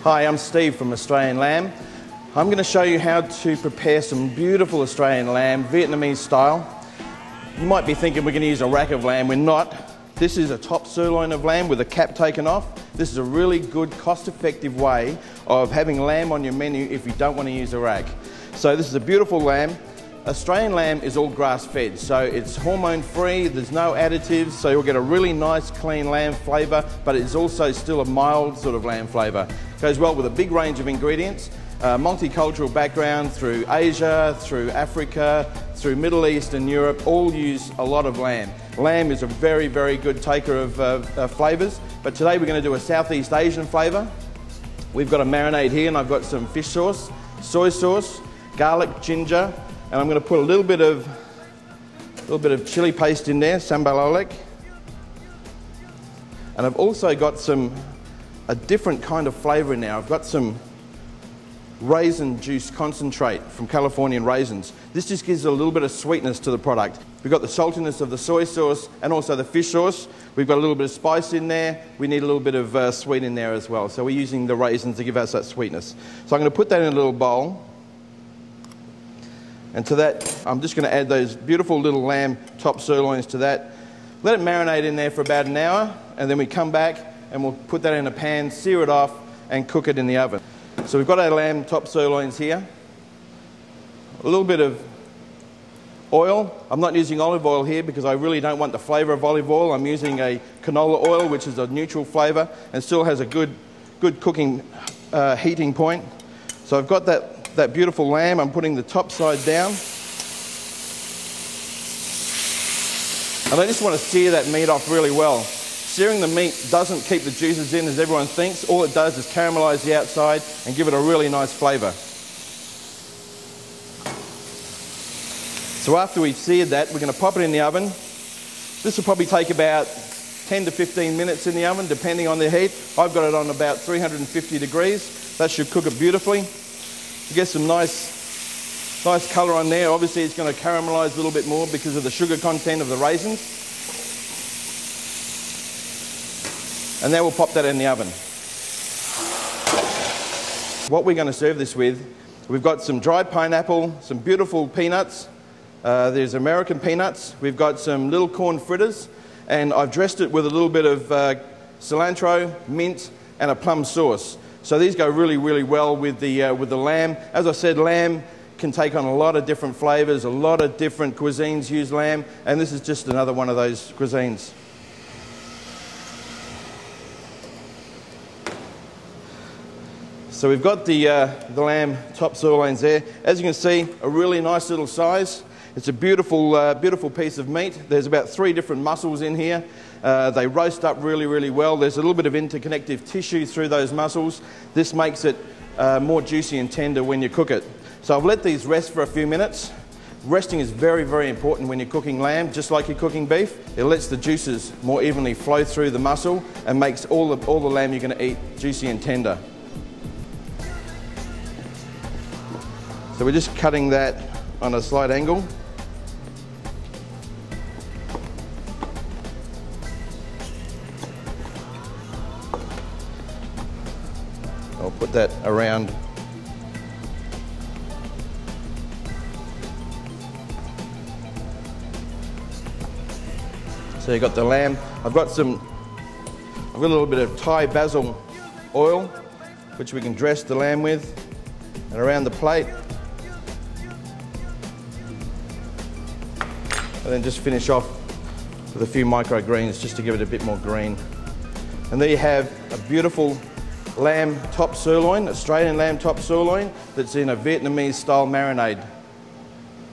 Hi, I'm Steve from Australian Lamb. I'm going to show you how to prepare some beautiful Australian lamb, Vietnamese style. You might be thinking we're going to use a rack of lamb. We're not. This is a top sirloin of lamb with the cap taken off. This is a really good, cost-effective way of having lamb on your menu if you don't want to use a rack. So this is a beautiful lamb. Australian lamb is all grass-fed, so it's hormone-free, there's no additives, so you'll get a really nice, clean lamb flavour, but it's also still a mild sort of lamb flavour. Goes well with a big range of ingredients, multicultural background through Asia, through Africa, through Middle East and Europe, all use a lot of lamb. Lamb is a very, very good taker of flavours, but today we're going to do a Southeast Asian flavour. We've got a marinade here, and I've got some fish sauce, soy sauce, garlic, ginger, and I'm going to put a little bit of chili paste in there, sambal oelek. And I've also got a different kind of flavour in there. I've got some raisin juice concentrate from Californian raisins. This just gives a little bit of sweetness to the product. We've got the saltiness of the soy sauce and also the fish sauce. We've got a little bit of spice in there. We need a little bit of sweet in there as well. So we're using the raisins to give us that sweetness. So I'm going to put that in a little bowl. And to that, I'm just going to add those beautiful little lamb top sirloins to that. Let it marinate in there for about an hour, and then we come back and we'll put that in a pan, sear it off, and cook it in the oven. So we've got our lamb top sirloins here. A little bit of oil. I'm not using olive oil here because I really don't want the flavour of olive oil. I'm using a canola oil, which is a neutral flavour and still has a good cooking heating point. So I've got that beautiful lamb. I'm putting the top side down. And I just want to sear that meat off really well. Searing the meat doesn't keep the juices in as everyone thinks. All it does is caramelise the outside and give it a really nice flavour. So after we've seared that, we're going to pop it in the oven. This will probably take about 10 to 15 minutes in the oven, depending on the heat. I've got it on about 350 degrees. That should cook it beautifully. You get some nice colour on there. Obviously it's going to caramelise a little bit more because of the sugar content of the raisins. And now we'll pop that in the oven. What we're going to serve this with, we've got some dried pineapple, some beautiful peanuts. There's American peanuts. We've got some little corn fritters, and I've dressed it with a little bit of cilantro, mint, and a plum sauce. So these go really, really well with the lamb. As I said, lamb can take on a lot of different flavours, a lot of different cuisines use lamb, and this is just another one of those cuisines. So we've got the lamb top sirloins there. As you can see, a really nice little size. It's a beautiful, beautiful piece of meat. There's about 3 different muscles in here. They roast up really, really well. There's a little bit of interconnective tissue through those muscles. This makes it more juicy and tender when you cook it. So I've let these rest for a few minutes. Resting is very, very important when you're cooking lamb, just like you're cooking beef. It lets the juices more evenly flow through the muscle and makes all the lamb you're going to eat juicy and tender. So we're just cutting that on a slight angle. I'll put that around. So you've got the lamb. I've got a little bit of Thai basil oil, which we can dress the lamb with, and around the plate. And then just finish off with a few microgreens just to give it a bit more green. And there you have a beautiful lamb top sirloin, Australian lamb top sirloin, that's in a Vietnamese style marinade.